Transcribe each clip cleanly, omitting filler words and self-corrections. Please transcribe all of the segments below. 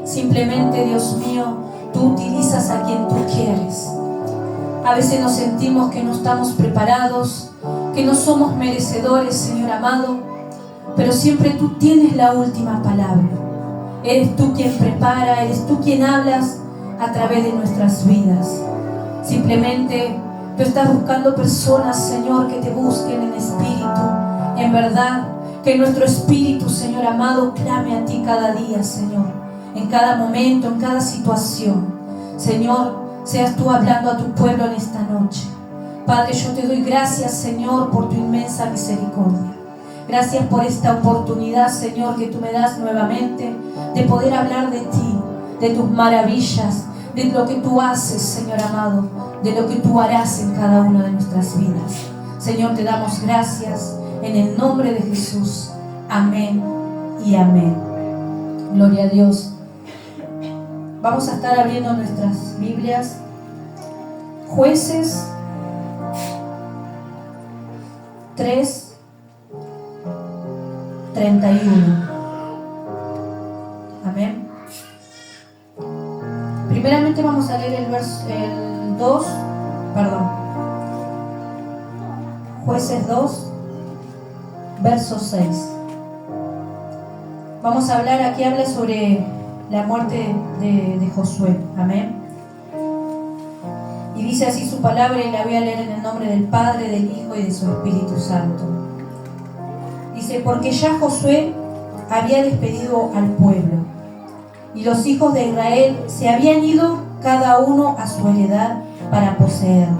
Simplemente, Dios mío, tú utilizas a quien tú quieres. A veces nos sentimos que no estamos preparados, que no somos merecedores, Señor amado, pero siempre tú tienes la última palabra. Eres tú quien prepara, eres tú quien hablas a través de nuestras vidas. Simplemente tú estás buscando personas, Señor, que te busquen en espíritu, en verdad, que nuestro espíritu, Señor amado, clame a ti cada día, Señor, en cada momento, en cada situación. Señor, seas tú hablando a tu pueblo en esta noche. Padre, yo te doy gracias, Señor, por tu inmensa misericordia. Gracias por esta oportunidad, Señor, que tú me das nuevamente de poder hablar de ti, de tus maravillas, de lo que tú haces, Señor amado, de lo que tú harás en cada una de nuestras vidas. Señor, te damos gracias en el nombre de Jesús. Amén y amén. Gloria a Dios. Vamos a estar abriendo nuestras Biblias. Jueces 3:31. Amén. Primeramente vamos a leer el 2, Jueces 2, verso 6. Vamos a hablar, aquí habla sobre la muerte de Josué. Amén. Y dice así su palabra, y la voy a leer en el nombre del Padre, del Hijo y de su Espíritu Santo. Dice: porque ya Josué había despedido al pueblo, y los hijos de Israel se habían ido cada uno a su heredad para poseerla.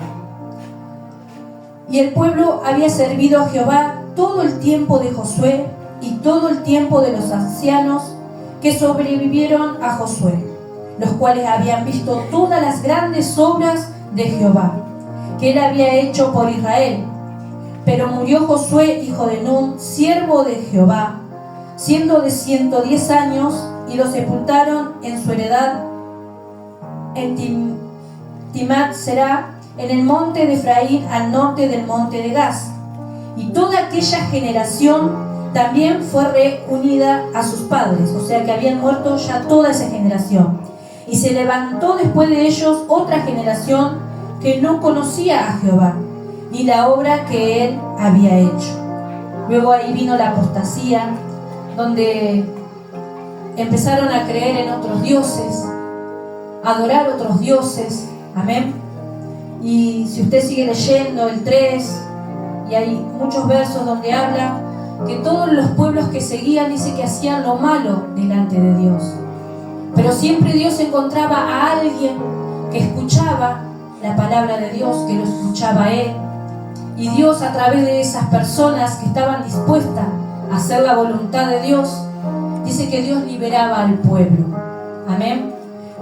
Y el pueblo había servido a Jehová todo el tiempo de Josué y todo el tiempo de los ancianos que sobrevivieron a Josué, los cuales habían visto todas las grandes obras de Jehová, que él había hecho por Israel. Pero murió Josué, hijo de Nun, siervo de Jehová, siendo de 110 años, y lo sepultaron en su heredad en Timnat-Será, en el monte de Efraín, al norte del monte de Gaz. Y toda aquella generación también fue reunida a sus padres, o sea que habían muerto ya toda esa generación. Y se levantó después de ellos otra generación que no conocía a Jehová, ni la obra que él había hecho. Luego ahí vino la apostasía, donde empezaron a creer en otros dioses, a adorar otros dioses. Amén. Y si usted sigue leyendo el 3, y hay muchos versos donde habla que todos los pueblos que seguían, dice que hacían lo malo delante de Dios. Pero siempre Dios encontraba a alguien que escuchaba la palabra de Dios, que lo escuchaba a él. Y Dios, a través de esas personas que estaban dispuestas a hacer la voluntad de Dios, dice que Dios liberaba al pueblo. Amén.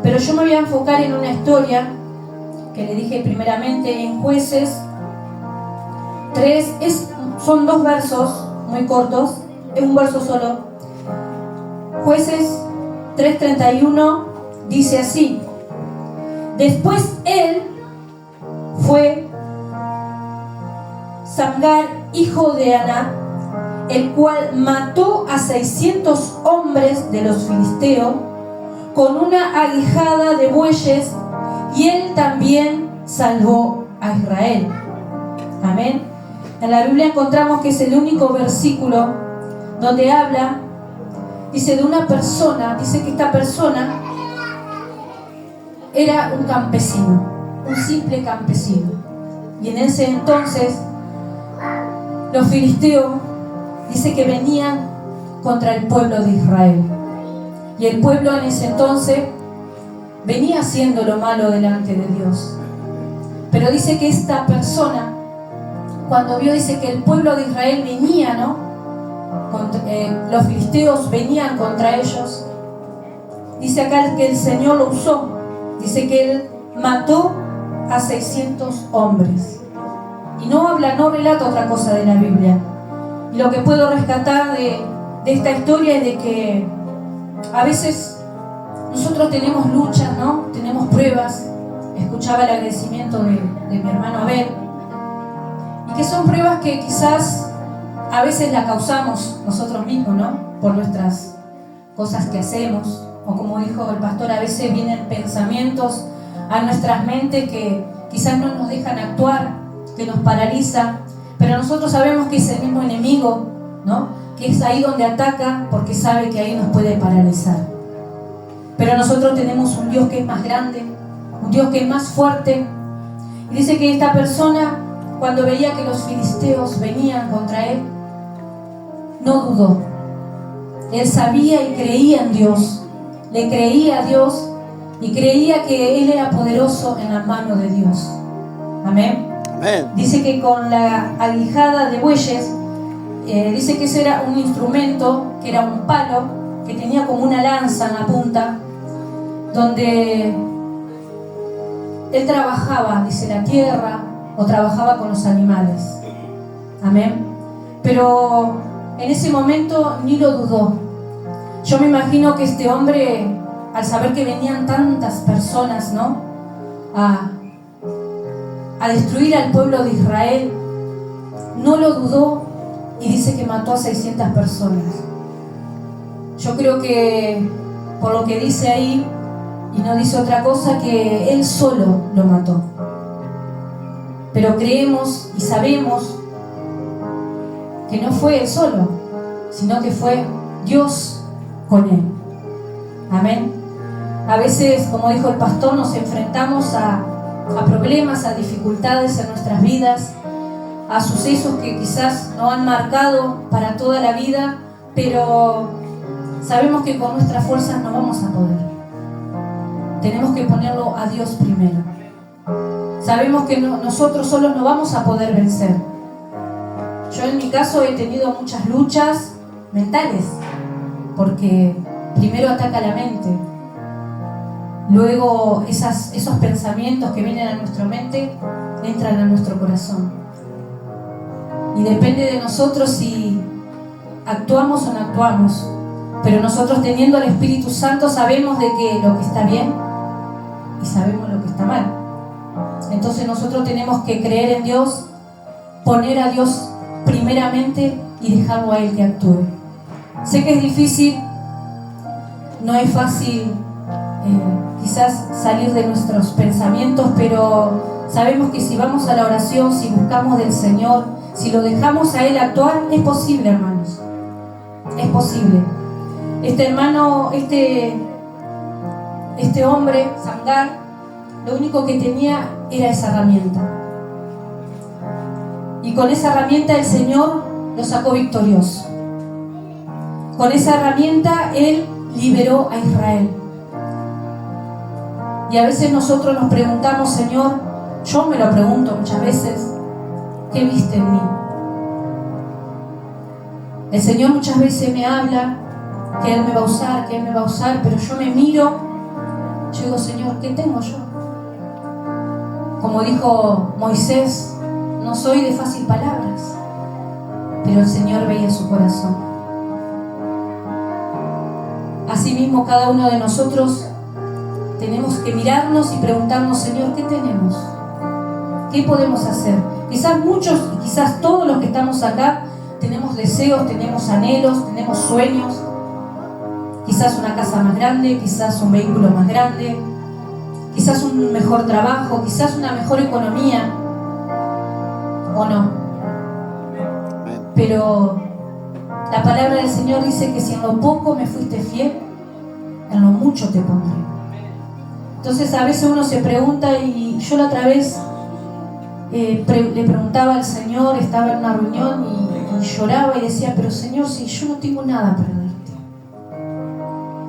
Pero yo me voy a enfocar en una historia que le dije primeramente en Jueces 3. Son 2 versos muy cortos, es un verso solo. Jueces 3:31 dice así: después él fue Samgar, hijo de Aná, el cual mató a 600 hombres de los filisteos con una aguijada de bueyes, y él también salvó a Israel. Amén. En la Biblia encontramos que es el único versículo donde habla, dice, de una persona, dice que esta persona era un campesino, un simple campesino. Y en ese entonces los filisteos, dice que venían contra el pueblo de Israel. Y el pueblo en ese entonces venía haciendo lo malo delante de Dios. Pero dice que esta persona, cuando vio, dice que el pueblo de Israel venía, ¿no? Los filisteos venían contra ellos. Dice acá que el Señor lo usó. Dice que él mató a 600 hombres. Y no relata otra cosa de la Biblia. Y lo que puedo rescatar de esta historia es de que a veces nosotros tenemos luchas, ¿no? Tenemos pruebas. Escuchaba el agradecimiento de mi hermano Abel. Y que son pruebas que quizás a veces las causamos nosotros mismos, ¿no? Por nuestras cosas que hacemos. o como dijo el pastor, a veces vienen pensamientos a nuestras mentes que quizás no nos dejan actuar, que nos paralizan, pero nosotros sabemos que es el mismo enemigo, ¿no? Que es ahí donde ataca porque sabe que ahí nos puede paralizar. Pero nosotros tenemos un Dios que es más grande, un Dios que es más fuerte. Y dice que esta persona, cuando veía que los filisteos venían contra él, no dudó. Él sabía y creía en Dios, le creía a Dios y creía que él era poderoso en la mano de Dios. Amén. Amén. Dice que con la aguijada de bueyes, dice que ese era un instrumento, que era un palo, que tenía como una lanza en la punta, donde él trabajaba, dice, la tierra, o trabajaba con los animales. Amén. Pero en ese momento ni lo dudó. Yo me imagino que este hombre, al saber que venían tantas personas, ¿no?, a destruir al pueblo de Israel, no lo dudó y dice que mató a 600 personas. Yo creo que por lo que dice ahí, y no dice otra cosa, que él solo lo mató. Pero creemos y sabemos que no fue él solo, sino que fue Dios con él. Amén. A veces, como dijo el pastor, nos enfrentamos a problemas, a dificultades en nuestras vidas, a sucesos que quizás nos han marcado para toda la vida, pero sabemos que con nuestras fuerzas no vamos a poder. Tenemos que ponerlo a Dios primero. Sabemos que nosotros solos no vamos a poder vencer. Yo en mi caso he tenido muchas luchas mentales, porque primero ataca la mente, luego esos pensamientos que vienen a nuestra mente entran a nuestro corazón. Y depende de nosotros si actuamos o no actuamos. Pero nosotros, teniendo al Espíritu Santo, sabemos de que lo que está bien y sabemos lo que está mal. Entonces nosotros tenemos que creer en Dios, poner a Dios primeramente y dejarlo a Él que actúe. Sé que es difícil, no es fácil quizás salir de nuestros pensamientos, pero sabemos que si vamos a la oración, si buscamos del Señor, si lo dejamos a Él actuar, es posible, hermanos. Es posible. Este hermano, este hombre, Sangar, lo único que tenía era esa herramienta. Y con esa herramienta el Señor lo sacó victorioso. Con esa herramienta Él liberó a Israel. Y a veces nosotros nos preguntamos, Señor, yo me lo pregunto muchas veces, ¿qué viste en mí? El Señor muchas veces me habla que Él me va a usar, que Él me va a usar, pero yo me miro, yo digo, Señor, ¿qué tengo yo? Como dijo Moisés, no soy de fácil palabras, pero el Señor veía su corazón. Asimismo, cada uno de nosotros tenemos que mirarnos y preguntarnos, Señor, ¿qué tenemos? ¿Qué podemos hacer? Quizás muchos, quizás todos los que estamos acá, tenemos deseos, tenemos anhelos, tenemos sueños. Quizás una casa más grande, quizás un vehículo más grande, quizás un mejor trabajo, quizás una mejor economía, o no. Pero la palabra del Señor dice que si en lo poco me fuiste fiel, en lo mucho te pondré. Entonces a veces uno se pregunta, y yo la otra vez le preguntaba al Señor, estaba en una reunión y lloraba y decía, pero Señor, si yo no tengo nada para darte.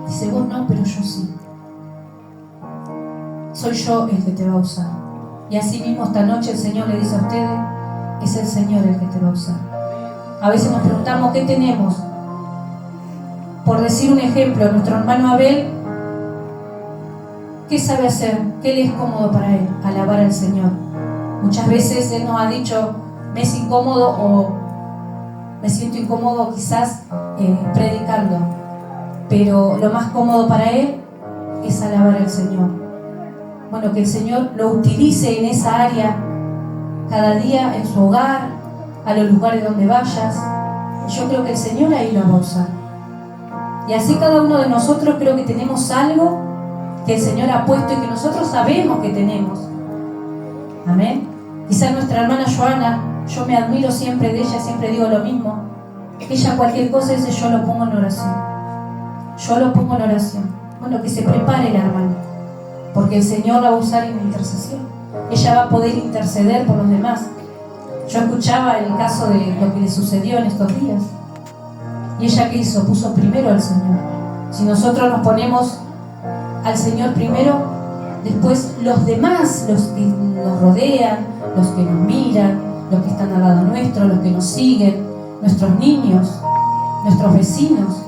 Dice, vos no, pero yo sí. Soy yo el que te va a usar. Y así mismo esta noche el Señor le dice a ustedes, es el Señor el que te va a usar. A veces nos preguntamos, ¿qué tenemos? Por decir un ejemplo, nuestro hermano Abel, ¿qué sabe hacer? ¿Qué le es cómodo para él? Alabar al Señor. Muchas veces él nos ha dicho, me es incómodo o me siento incómodo quizás predicando, pero lo más cómodo para él es alabar al Señor. Bueno, que el Señor lo utilice en esa área cada día, en su hogar, a los lugares donde vayas. Yo creo que el Señor ahí lo va a usar. Y así cada uno de nosotros creo que tenemos algo que el Señor ha puesto y que nosotros sabemos que tenemos. Amén. Quizá nuestra hermana Joana, yo me admiro siempre de ella, siempre digo lo mismo. Ella cualquier cosa dice, yo lo pongo en oración. Yo lo pongo en oración. Bueno, que se prepare la hermana, porque el Señor la va a usar en intercesión. Ella va a poder interceder por los demás. Yo escuchaba el caso de lo que le sucedió en estos días. ¿Y ella qué hizo? Puso primero al Señor. Si nosotros nos ponemos al Señor primero, después los demás, los que nos rodean, los que nos miran, los que están al lado nuestro, los que nos siguen, nuestros niños, nuestros vecinos.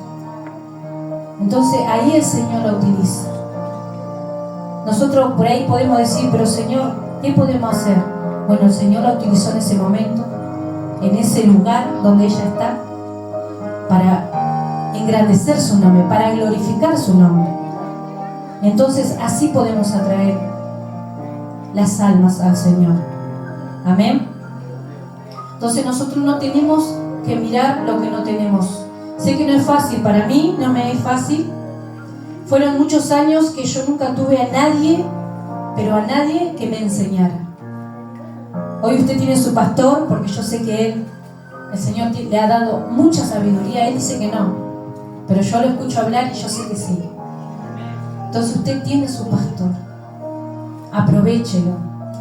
Entonces ahí el Señor la utiliza. Nosotros por ahí podemos decir, pero Señor, ¿qué podemos hacer? Bueno, el Señor la utilizó en ese momento, en ese lugar donde ella está, para engrandecer su nombre, para glorificar su nombre. Entonces así podemos atraer las almas al Señor. Amén. Entonces nosotros no tenemos que mirar lo que no tenemos. Sé que no es fácil, para mí no me es fácil. Fueron muchos años que yo nunca tuve a nadie, pero a nadie que me enseñara. Hoy usted tiene su pastor, porque yo sé que él, el Señor le ha dado mucha sabiduría. Él dice que no, pero yo lo escucho hablar y yo sé que sí. Entonces usted tiene su pastor. Aprovéchelo,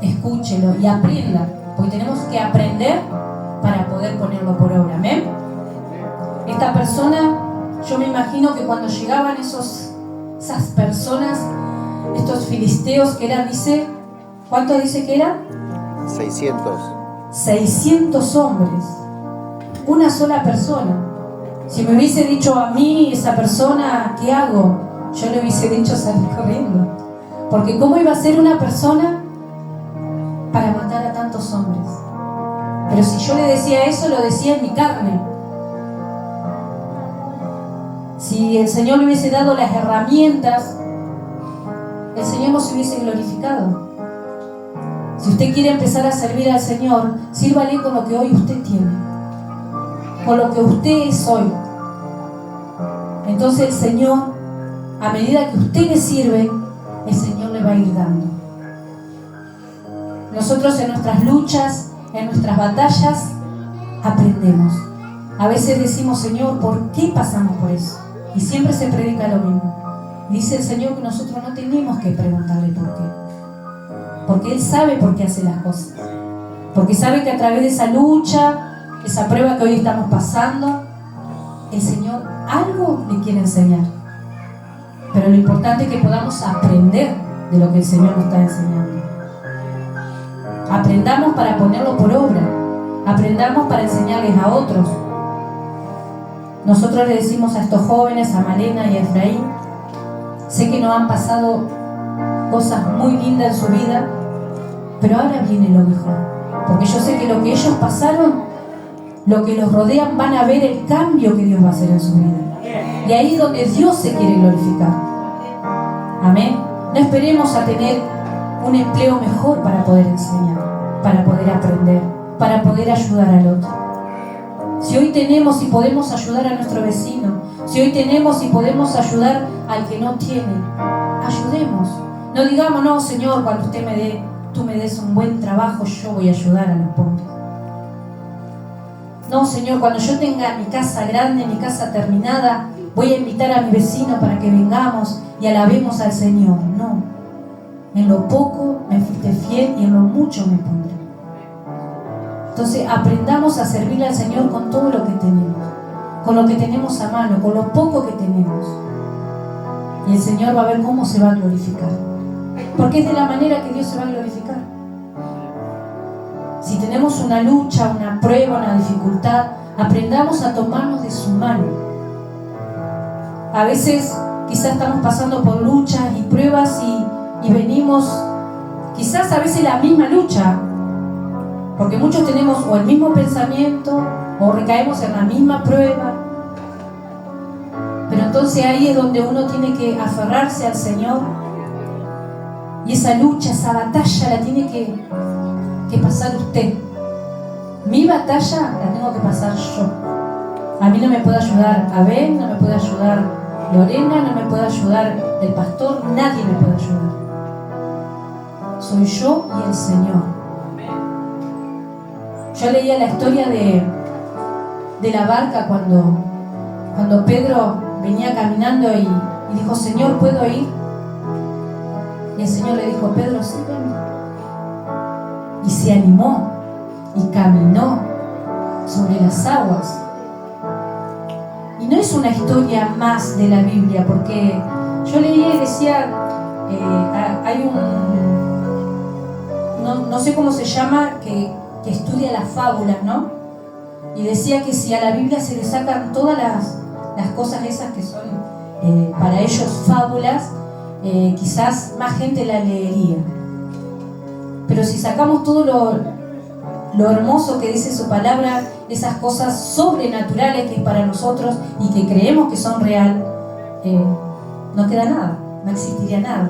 escúchelo y aprenda, porque tenemos que aprender para poder ponerlo por obra. Amén. Esta persona, yo me imagino que cuando llegaban esas personas, estos filisteos que eran, dice, ¿cuántos dice que eran? 600 hombres, una sola persona. Si me hubiese dicho a mí esa persona, ¿qué hago? Yo le hubiese dicho salir corriendo, porque ¿cómo iba a ser una persona para matar a tantos hombres? Pero si yo le decía eso, lo decía en mi carne. Si el Señor le hubiese dado las herramientas, el Señor no se hubiese glorificado. Si usted quiere empezar a servir al Señor, sírvale con lo que hoy usted tiene, con lo que usted es hoy. Entonces el Señor, a medida que usted le sirve, el Señor le va a ir dando. Nosotros en nuestras luchas, en nuestras batallas, aprendemos. A veces decimos, Señor, ¿por qué pasamos por eso? Y siempre se predica lo mismo. Dice el Señor que nosotros no tenemos que preguntarle por qué. Porque Él sabe por qué hace las cosas. Porque sabe que a través de esa lucha, esa prueba que hoy estamos pasando, el Señor algo le quiere enseñar. Pero lo importante es que podamos aprender de lo que el Señor nos está enseñando. Aprendamos para ponerlo por obra. Aprendamos para enseñarles a otros. Nosotros le decimos a estos jóvenes, a Malena y a Efraín, sé que no han pasado cosas muy lindas en su vida, pero ahora viene lo mejor. Porque yo sé que lo que ellos pasaron, lo que los rodean, van a ver el cambio que Dios va a hacer en su vida. Y ahí es donde Dios se quiere glorificar. Amén. No esperemos a tener un empleo mejor para poder enseñar, para poder aprender, para poder ayudar al otro. Si hoy tenemos y podemos ayudar a nuestro vecino, si hoy tenemos y podemos ayudar al que no tiene, ayudemos. No digamos, no, Señor, cuando tú me des un buen trabajo, yo voy a ayudar a los pobres. No, Señor, cuando yo tenga mi casa grande, mi casa terminada, voy a invitar a mi vecino para que vengamos y alabemos al Señor. No, en lo poco me fuiste fiel y en lo mucho me pondré. Entonces aprendamos a servirle al Señor con todo lo que tenemos, con lo que tenemos a mano, con lo poco que tenemos. Y el Señor va a ver cómo se va a glorificar. Porque es de la manera que Dios se va a glorificar. Si tenemos una lucha, una prueba, una dificultad, aprendamos a tomarnos de su mano. A veces quizás estamos pasando por luchas y pruebas y venimos, quizás a veces la misma lucha, porque muchos tenemos o el mismo pensamiento o recaemos en la misma prueba. Pero entonces ahí es donde uno tiene que aferrarse al Señor, y esa lucha, esa batalla la tiene que pasar usted. Mi batalla la tengo que pasar yo. A mí no me puede ayudar Abel, no me puede ayudar Lorena no me puede ayudar, el pastor, nadie me puede ayudar. Soy yo y el Señor. Yo leía la historia de la barca cuando Pedro venía caminando y dijo, Señor, ¿puedo ir? Y el Señor le dijo, Pedro, sí, ven. Y se animó y caminó sobre las aguas. Y no es una historia más de la Biblia, porque yo leía y decía, hay no sé cómo se llama, que estudia las fábulas, ¿no? Y decía que si a la Biblia se le sacan todas las cosas esas que son para ellos fábulas, quizás más gente la leería. Pero si sacamos todo lo hermoso que dice su palabra, esas cosas sobrenaturales que es para nosotros y que creemos que son real, no queda nada, no existiría nada.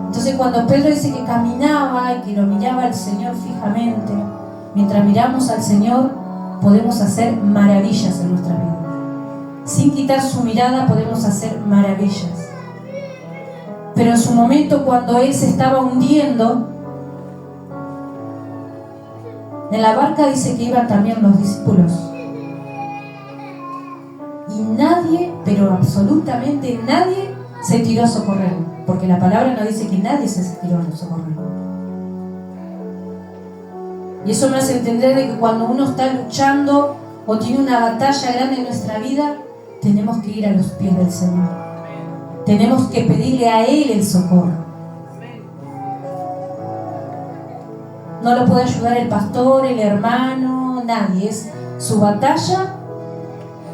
Entonces cuando Pedro dice que caminaba y que lo miraba al Señor fijamente, mientras miramos al Señor podemos hacer maravillas en nuestra vida. Sin quitar su mirada podemos hacer maravillas. Pero en su momento, cuando él se estaba hundiendo, en la barca dice que iban también los discípulos. Y nadie, pero absolutamente nadie, se tiró a socorrerlo. Porque la palabra no dice que nadie se tiró a socorrerlo. Y eso me hace entender de que cuando uno está luchando o tiene una batalla grande en nuestra vida, tenemos que ir a los pies del Señor. Tenemos que pedirle a Él el socorro. No lo puede ayudar el pastor, el hermano, nadie. Es su batalla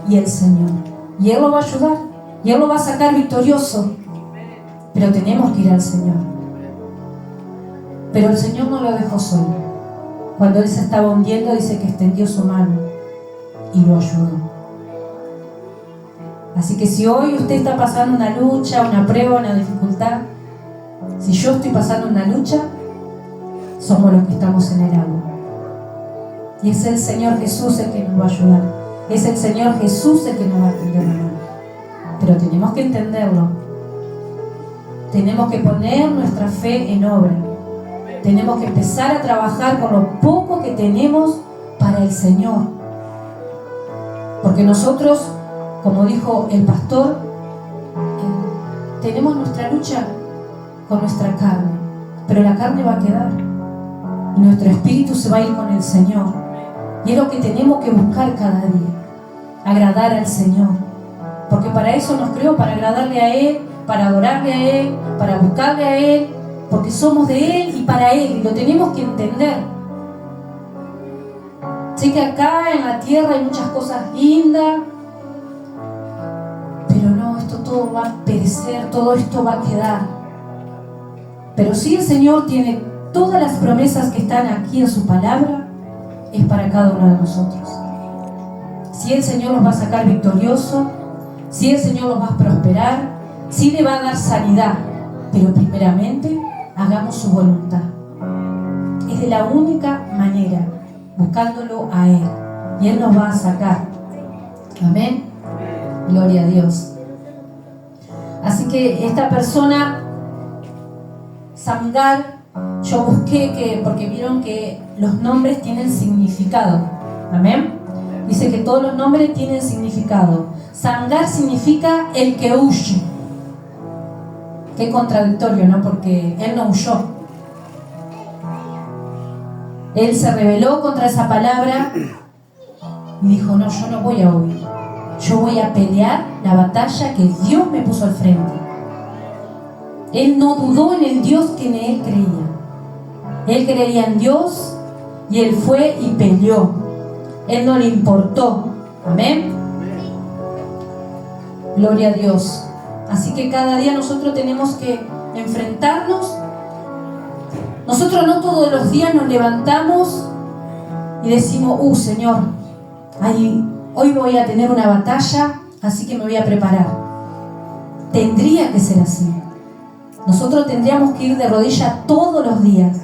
y el Señor. Y Él lo va a ayudar. Y Él lo va a sacar victorioso. Pero tenemos que ir al Señor. Pero el Señor no lo dejó solo. Cuando Él se estaba hundiendo, dice que extendió su mano y lo ayudó. Así que si hoy usted está pasando una lucha, una prueba, una dificultad, si yo estoy pasando una lucha, somos los que estamos en el agua. Y es el Señor Jesús el que nos va a ayudar. Es el Señor Jesús el que nos va a tender la mano. Pero tenemos que entenderlo. Tenemos que poner nuestra fe en obra. Tenemos que empezar a trabajar con lo poco que tenemos para el Señor. Porque nosotros, como dijo el pastor, tenemos nuestra lucha con nuestra carne. Pero la carne va a quedar. Y nuestro espíritu se va a ir con el Señor. Y es lo que tenemos que buscar cada día. Agradar al Señor. Porque para eso nos creó, para agradarle a Él, para adorarle a Él, para buscarle a Él, porque somos de Él y para Él, y lo tenemos que entender. Sé que acá en la tierra hay muchas cosas lindas, pero no, esto todo va a perecer, todo esto va a quedar. Pero si el Señor tiene todas las promesas que están aquí en su palabra, es para cada uno de nosotros. Si el Señor nos va a sacar victorioso, si el Señor los va a prosperar, si le va a dar sanidad, pero primeramente hagamos su voluntad. Es de la única manera, buscándolo a Él, y Él nos va a sacar. Amén. Gloria a Dios. Así que esta persona, Samgar, yo busqué porque vieron que los nombres tienen significado. Amén. Dice que todos los nombres tienen significado. Samgar significa el que huye. Qué contradictorio, ¿no? Porque él no huyó. Él se rebeló contra esa palabra y dijo, no, yo no voy a huir. Yo voy a pelear la batalla que Dios me puso al frente. Él no dudó en el Dios que en él creía. Él creía en Dios y él fue y peleó. Él no le importó. Amén. Gloria a Dios. Así que cada día nosotros tenemos que enfrentarnos. Nosotros no todos los días nos levantamos y decimos, Señor, hoy voy a tener una batalla, así que me voy a preparar. Tendría que ser así. Nosotros tendríamos que ir de rodillas todos los días,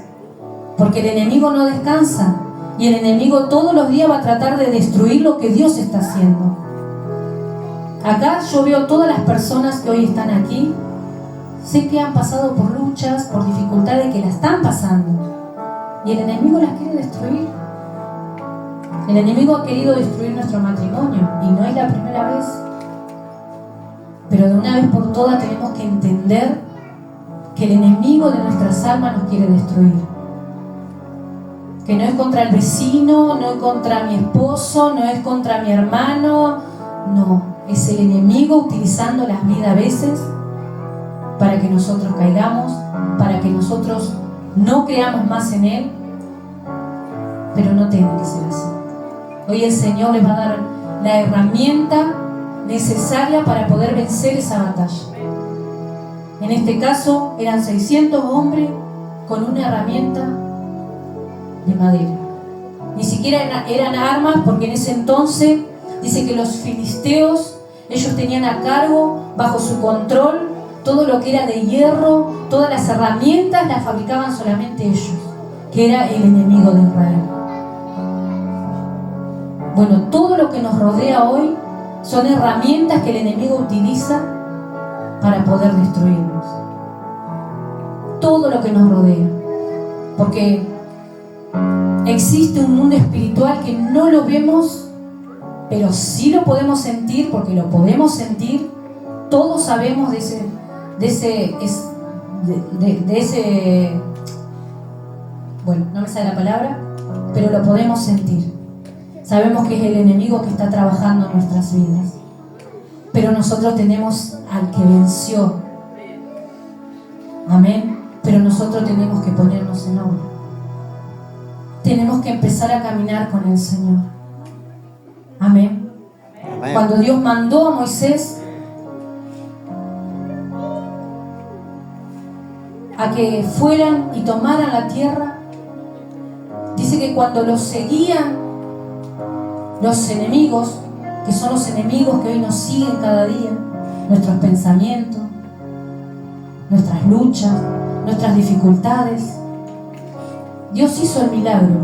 porque el enemigo no descansa y el enemigo todos los días va a tratar de destruir lo que Dios está haciendo. Acá yo veo todas las personas que hoy están aquí. Sé que han pasado por luchas, por dificultades, que la están pasando. Y el enemigo las quiere destruir. El enemigo ha querido destruir nuestro matrimonio. Y no es la primera vez. Pero de una vez por todas tenemos que entender que el enemigo de nuestras almas nos quiere destruir. Que no es contra el vecino, no es contra mi esposo, no es contra mi hermano. No, es el enemigo utilizando las vidas a veces para que nosotros caigamos, para que nosotros no creamos más en Él. Pero no tiene que ser así. Hoy el Señor les va a dar la herramienta necesaria para poder vencer esa batalla. En este caso eran 600 hombres con una herramienta de madera. Ni siquiera eran armas, porque en ese entonces dice que los filisteos, ellos tenían a cargo, bajo su control, todo lo que era de hierro, todas las herramientas las fabricaban solamente ellos, que era el enemigo de Israel. Bueno, todo lo que nos rodea hoy son herramientas que el enemigo utiliza para poder destruirnos. Todo lo que nos rodea. Porque existe un mundo espiritual que no lo vemos, pero sí lo podemos sentir, porque lo podemos sentir. Todos sabemos de ese, bueno, no me sale la palabra, pero lo podemos sentir. Sabemos que es el enemigo que está trabajando en nuestras vidas. Pero nosotros tenemos al que venció. Amén. Pero nosotros tenemos que ponernos en obra. Tenemos que empezar a caminar con el Señor. Amén. Amén. Cuando Dios mandó a Moisés a que fueran y tomaran la tierra, dice que cuando los seguían los enemigos, que son los enemigos que hoy nos siguen cada día, nuestros pensamientos, nuestras luchas, nuestras dificultades, Dios hizo el milagro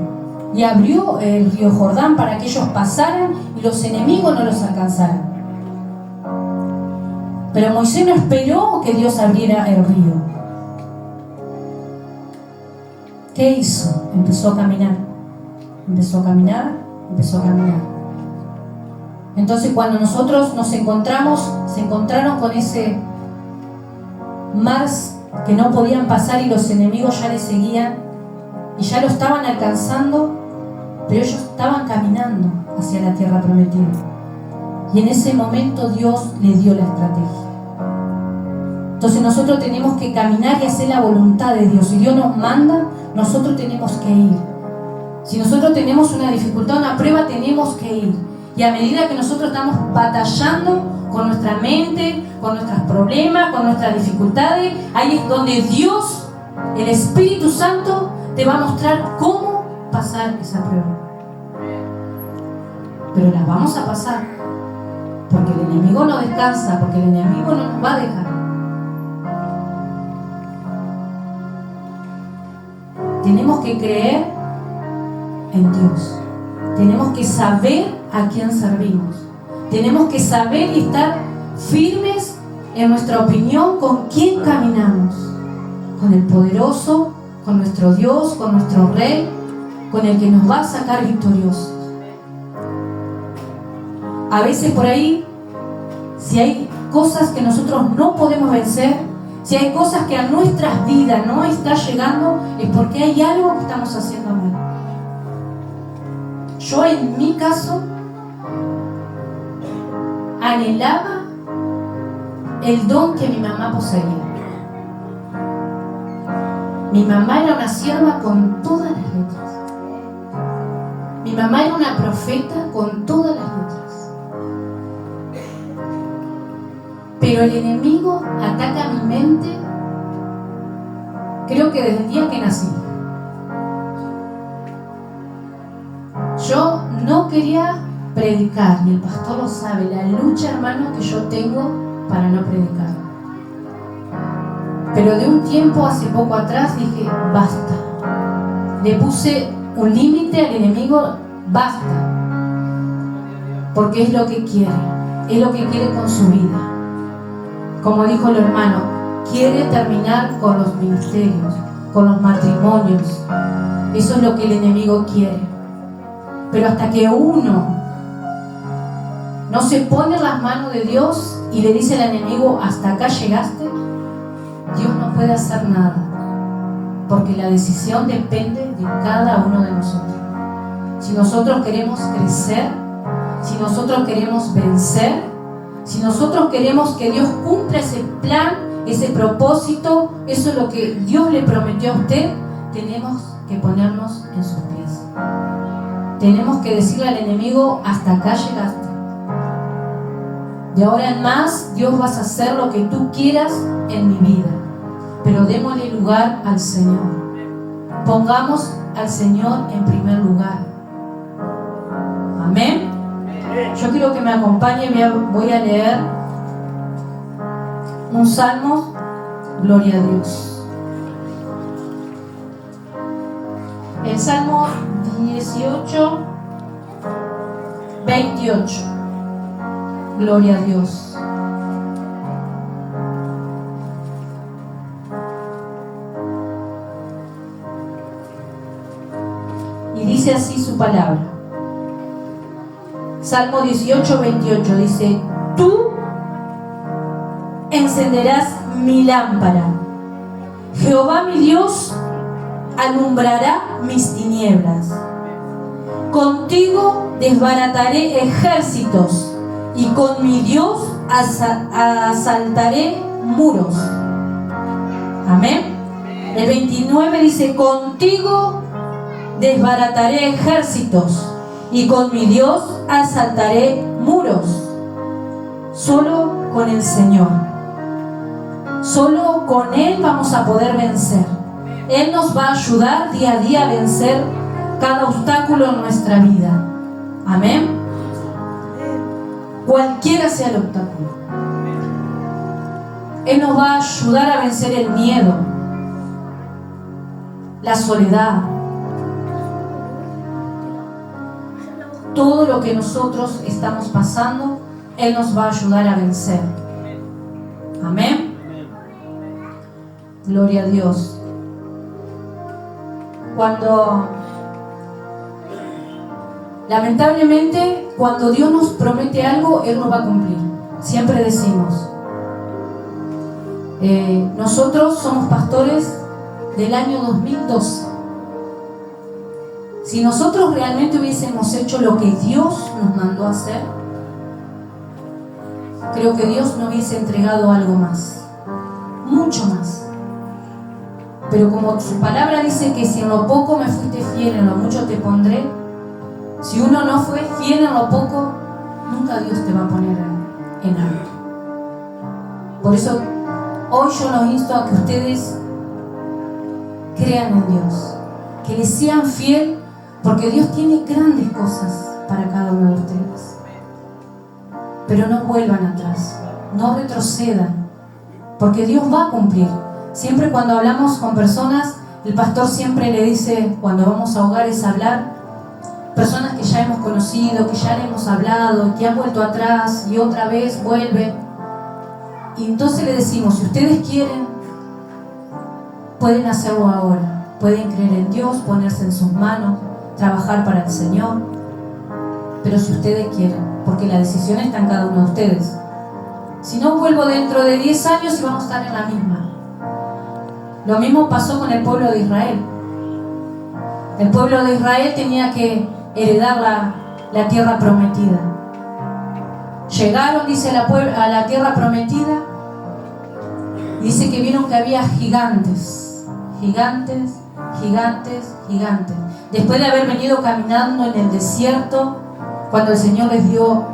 y abrió el río Jordán para que ellos pasaran y los enemigos no los alcanzaran. Pero Moisés no esperó que Dios abriera el río. ¿Qué hizo? Empezó a caminar. Empezó a caminar. Entonces cuando nosotros nos encontramos, se encontraron con ese mar que no podían pasar y los enemigos ya les seguían y ya lo estaban alcanzando, pero ellos estaban caminando hacia la tierra prometida. Y en ese momento Dios les dio la estrategia. Entonces nosotros tenemos que caminar y hacer la voluntad de Dios. Si Dios nos manda, nosotros tenemos que ir. Si nosotros tenemos una dificultad, una prueba, tenemos que ir. Y a medida que nosotros estamos batallando con nuestra mente, con nuestros problemas, con nuestras dificultades, ahí es donde Dios, el Espíritu Santo, te va a mostrar cómo pasar esa prueba. Pero las vamos a pasar, porque el enemigo no descansa, porque el enemigo no nos va a dejar. Tenemos que creer en Dios. Tenemos que saber a quién servimos. Tenemos que saber y estar firmes en nuestra opinión con quién caminamos. Con el poderoso, con nuestro Dios, con nuestro Rey, con el que nos va a sacar victoriosos. A veces por ahí, si hay cosas que nosotros no podemos vencer, si hay cosas que a nuestras vidas no está llegando, es porque hay algo que estamos haciendo mal. Yo en mi caso anhelaba el don que mi mamá poseía. Mi mamá era una sierva con todas las letras. Mi mamá era una profeta con todas las letras. Pero el enemigo ataca mi mente, creo que desde el día que nací. Yo no quería predicar, y el pastor lo sabe, la lucha, hermano, que yo tengo para no predicar. Pero de un tiempo, hace poco atrás, dije, basta. Le puse un límite al enemigo, basta. Porque es lo que quiere. es lo que quiere con su vida. Como dijo el hermano, quiere terminar con los ministerios, con los matrimonios. Eso es lo que el enemigo quiere. Pero hasta que uno no se pone en las manos de Dios y le dice al enemigo, hasta acá llegaste, Dios no puede hacer nada. Porque la decisión depende de cada uno de nosotros. Si nosotros queremos crecer, si nosotros queremos vencer, si nosotros queremos que Dios cumpla ese plan, ese propósito, eso es lo que Dios le prometió a usted, tenemos que ponernos en sus pies. Tenemos que decirle al enemigo, hasta acá llegaste. De ahora en más, Dios vas a hacer lo que tú quieras en mi vida. Pero démosle lugar al Señor. Pongamos al Señor en primer lugar. Amén. Yo quiero que me acompañe, voy a leer un salmo. Gloria a Dios. El Salmo 18, 28. Gloria a Dios. Y dice así su palabra. Salmo 18, 28 dice: tú encenderás mi lámpara. Jehová mi Dios alumbrará mis tinieblas. Contigo desbarataré ejércitos y con mi Dios asaltaré muros. Amén. El 29 dice: contigo desbarataré ejércitos y con mi Dios asaltaré muros. Solo con el Señor, solo con Él vamos a poder vencer. Él nos va a ayudar día a día a vencer cada obstáculo en nuestra vida. Amén. Cualquiera sea el obstáculo, Él nos va a ayudar a vencer el miedo, la soledad, todo lo que nosotros estamos pasando. Él nos va a ayudar a vencer. Amén. Gloria a Dios. Lamentablemente, cuando Dios nos promete algo, Él nos va a cumplir. Siempre decimos, nosotros somos pastores del año 2012. Si nosotros realmente hubiésemos hecho lo que Dios nos mandó a hacer, creo que Dios nos hubiese entregado algo más, mucho más. Pero como su palabra dice que si en lo poco me fuiste fiel, en lo mucho te pondré. Si uno no fue fiel en lo poco, nunca Dios te va a poner en alto. Por eso hoy yo los insto a que ustedes crean en Dios, que les sean fiel, porque Dios tiene grandes cosas para cada uno de ustedes. Pero no vuelvan atrás, no retrocedan, porque Dios va a cumplir. Siempre cuando hablamos con personas, el pastor siempre le dice, cuando vamos a hogares a hablar, personas que ya hemos conocido, que ya le hemos hablado, que han vuelto atrás y otra vez vuelven. Y entonces le decimos, si ustedes quieren, pueden hacerlo ahora. Pueden creer en Dios, ponerse en sus manos, trabajar para el Señor. Pero si ustedes quieren, porque la decisión está en cada uno de ustedes. Si no, vuelvo dentro de 10 años y vamos a estar en la misma. Lo mismo pasó con el pueblo de Israel. El pueblo de Israel tenía que heredar la tierra prometida. Llegaron, dice, a la tierra prometida. Dice que vieron que había gigantes. Gigantes, gigantes, gigantes. Después de haber venido caminando en el desierto, cuando el Señor les dio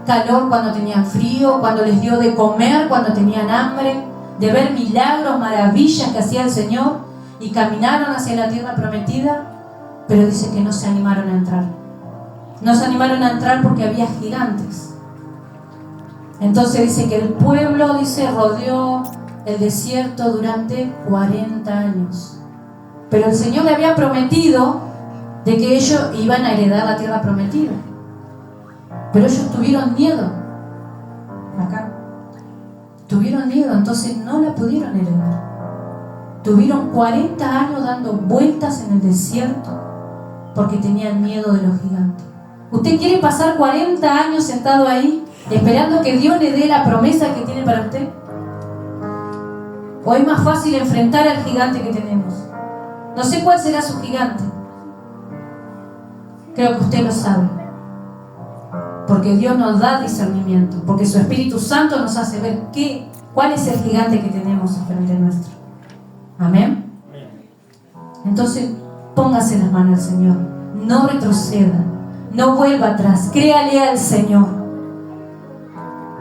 calor, cuando tenían frío, cuando les dio de comer, cuando tenían hambre, de ver milagros, maravillas que hacía el Señor, y caminaron hacia la tierra prometida, pero dice que no se animaron a entrar. No se animaron a entrar porque había gigantes. Entonces dice que el pueblo, dice, rodeó el desierto durante 40 años. Pero el Señor le había prometido de que ellos iban a heredar la tierra prometida. Pero ellos tuvieron miedo. acá. Tuvieron miedo, entonces no la pudieron heredar. Tuvieron 40 años dando vueltas en el desierto porque tenían miedo de los gigantes. ¿Usted quiere pasar 40 años sentado ahí esperando que Dios le dé la promesa que tiene para usted? ¿O es más fácil enfrentar al gigante que tenemos? No sé cuál será su gigante. Creo que usted lo sabe. Porque Dios nos da discernimiento. Porque su Espíritu Santo nos hace ver cuál es el gigante que tenemos frente nuestro. Amén. Entonces, póngase las manos al Señor. No retroceda. No vuelva atrás. Créale al Señor.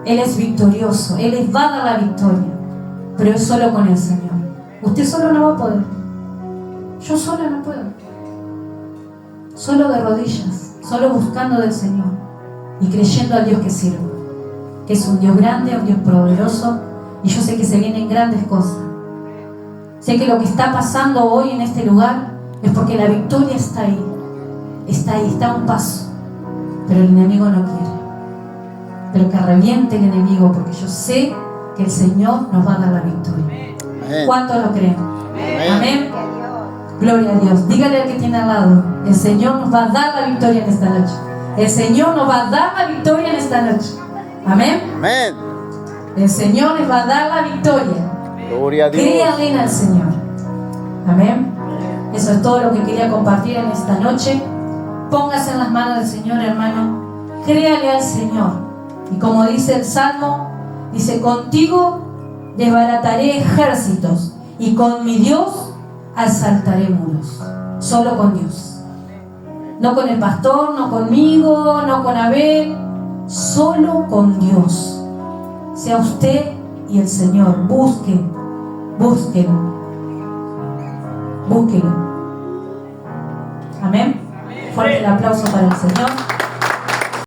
Él es victorioso. Él les va a dar la victoria. Pero es solo con el Señor. Usted solo no va a poder. Yo sola no puedo. Solo de rodillas. Solo buscando del Señor. Y creyendo al Dios que sirvo. Que es un Dios grande, un Dios poderoso. Y yo sé que se vienen grandes cosas. Sé que lo que está pasando hoy en este lugar es porque la victoria está ahí. Está ahí, está a un paso. Pero el enemigo no quiere. Pero que reviente el enemigo, porque yo sé que el Señor nos va a dar la victoria. Amén. ¿Cuántos lo creen? Amén. Amén. Gloria a Dios. Dígale al que tiene al lado: el Señor nos va a dar la victoria en esta noche. El Señor nos va a dar la victoria en esta noche. Amén. Amén. El Señor les va a dar la victoria. Gloria a Dios. Créanle al Señor. Amén. Eso es todo lo que quería compartir en esta noche. Póngase en las manos del Señor, hermano. Créale al Señor. Y como dice el Salmo, dice: contigo desbarataré ejércitos y con mi Dios asaltaré muros. Solo con Dios. No con el pastor, no conmigo, no con Abel. Solo con Dios. Sea usted y el Señor. Búsquelo. Búsquelo. Amén. Fuerte el aplauso para el Señor.